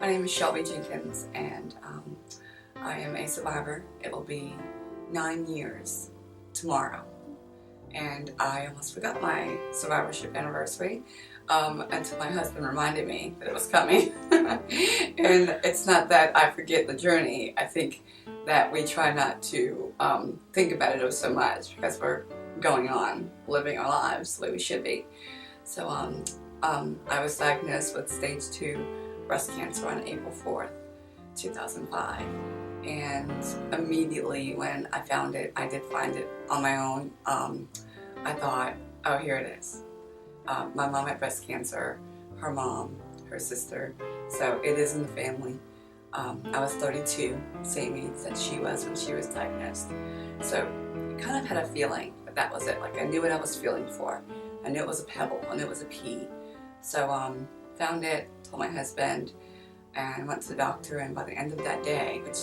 My name is Shelby Jenkins, and I am a survivor. It will be 9 years tomorrow, and I almost forgot my survivorship anniversary until my husband reminded me that it was coming. And it's not that I forget the journey. I think that we try not to think about it so much because we're going on, living our lives the way we should be. So I was diagnosed with stage 2 breast cancer on April 4th, 2005. And immediately when I found it, I did find it on my own. I thought, oh, here it is. My mom had breast cancer, her mom, her sister, so it is in the family. I was 32, same age that she was when she was diagnosed. So I kind of had a feeling that was it. Like I knew what I was feeling for. I knew it was a pebble, I knew it was a pea. So found it, told my husband, and went to the doctor, and by the end of that day, which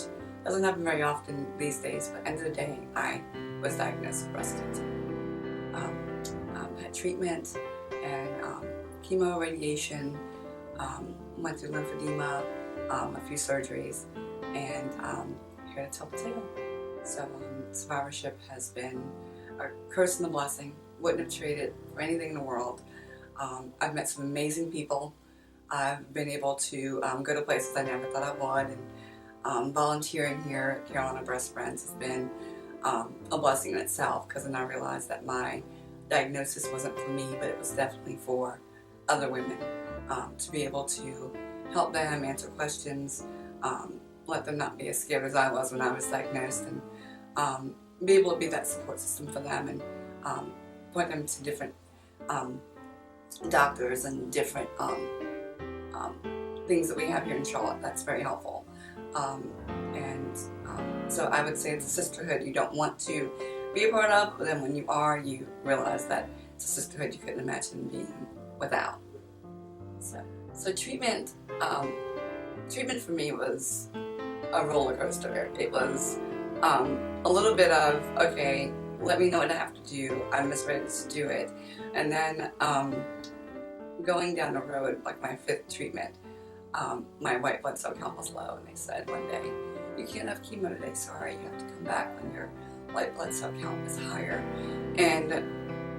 doesn't happen very often these days, but end of the day, I was diagnosed with breast cancer. Had treatment and chemo, radiation, went through lymphedema, a few surgeries, and here to tell the tale. So survivorship has been a curse and a blessing. Wouldn't have traded for anything in the world. I've met some amazing people. I've been able to go to places I never thought I would, and volunteering here at Carolina Breast Friends has been a blessing in itself, because then I realized that my diagnosis wasn't for me, but it was definitely for other women, to be able to help them answer questions, let them not be as scared as I was when I was diagnosed, and be able to be that support system for them, and point them to different doctors and different things that we have here in Charlotte. That's very helpful. So I would say it's a sisterhood you don't want to be a part of, but then when you are, you realize that it's a sisterhood you couldn't imagine being without. So treatment for me was a roller coaster. It was a little bit of, okay, let me know what I have to do. I'm just ready to do it. And then going down the road, like my 5th treatment, my white blood cell count was low, and they said one day, you can't have chemo today, sorry, you have to come back when your white blood cell count is higher. And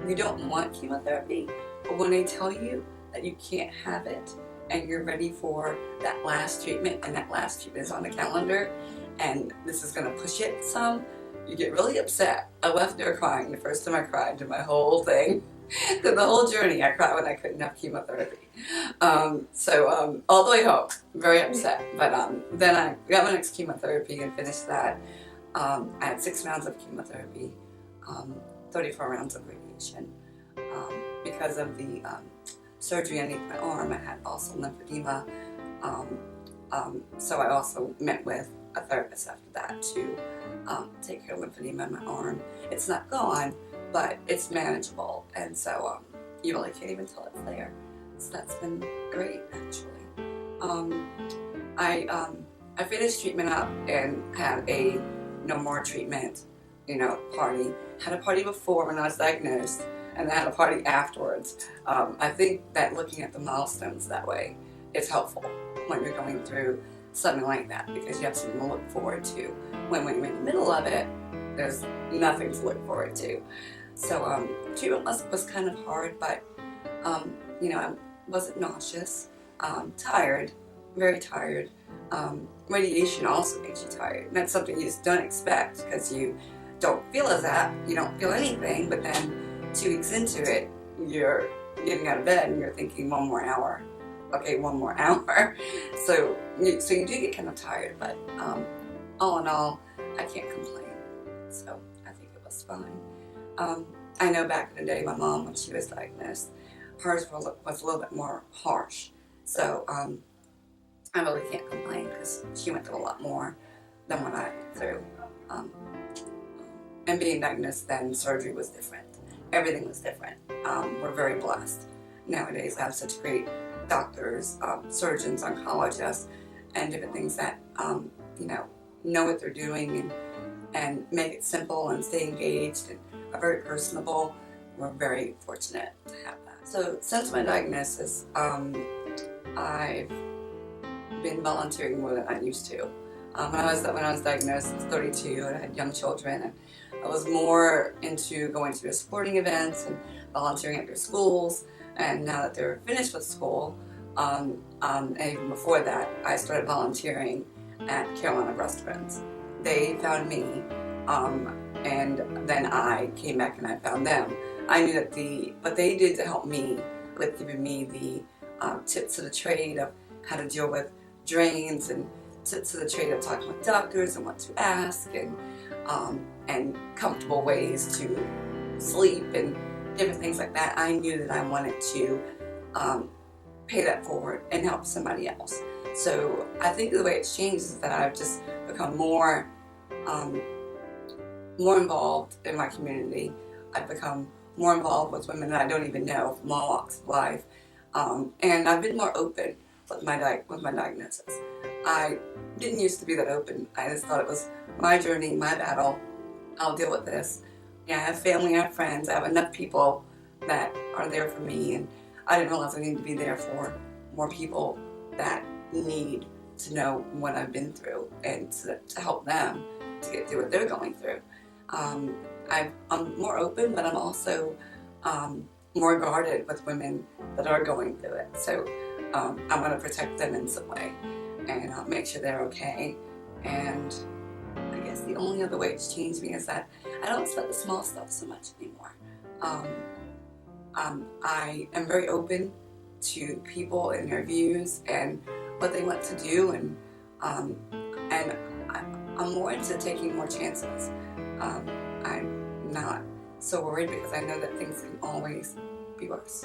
you don't want chemotherapy, but when they tell you that you can't have it, and you're ready for that last treatment, and that last treatment is on the calendar, and this is going to push it some, you get really upset. I left there crying the first time I cried to my whole thing. The whole journey, I cried when I couldn't have chemotherapy. All the way home, very upset. But then I got my next chemotherapy and finished that. I had 6 rounds of chemotherapy, 34 rounds of radiation. Because of the surgery underneath my arm, I had also lymphedema. So I also met with a therapist after that to take care of lymphedema in my arm. It's not gone, but it's manageable, and so you really can't even tell it's there. So that's been great, actually. I finished treatment up and had a no more treatment, party. Had a party before when I was diagnosed, and then had a party afterwards. I think that looking at the milestones that way is helpful when you're going through something like that, because you have something to look forward to. When you're in the middle of it, there's nothing to look forward to. So treatment was kind of hard, but I wasn't nauseous. Tired, very tired. Radiation also makes you tired. And that's something you just don't expect, because you don't feel as that. You don't feel anything, but then 2 weeks into it, you're getting out of bed and you're thinking, one more hour. Okay, one more hour. So you do get kind of tired, but all in all, I can't complain. So I think it was fine. I know back in the day, my mom, when she was diagnosed, hers was a little bit more harsh. So I really can't complain, because she went through a lot more than what I went through. And being diagnosed then, surgery was different. Everything was different. We're very blessed. Nowadays, I have such great doctors, surgeons, oncologists, and different things that know what they're doing and make it simple and stay engaged and are very personable. We're very fortunate to have that. So since my diagnosis, I've been volunteering more than I used to. When I was diagnosed, I was 32 and I had young children, and I was more into going to sporting events and volunteering at their schools. And now that they're finished with school, and even before that, I started volunteering at Carolina Restaurants. They found me, and then I came back and I found them. I knew that what they did to help me with giving me the tips of the trade of how to deal with drains, and tips of the trade of talking with doctors and what to ask, and comfortable ways to sleep and different things like that. I knew that I wanted to pay that forward and help somebody else. So I think the way it's changed is that I've just become more involved in my community. I've become more involved with women that I don't even know from all walks of life, and I've been more open with my diagnosis. I didn't used to be that open. I just thought it was my journey, my battle. I'll deal with this. Yeah, I have family, I have friends, I have enough people that are there for me, and I didn't realize I needed to be there for more people that need to know what I've been through and to help them to get through what they're going through. I'm more open, but I'm also more guarded with women that are going through it. So I want to protect them in some way and make sure they're okay. And I guess the only other way it's changed me is that I don't sweat the small stuff so much anymore. I am very open to people and their views and what they want to do, and I'm more into taking more chances. I'm not so worried because I know that things can always be worse.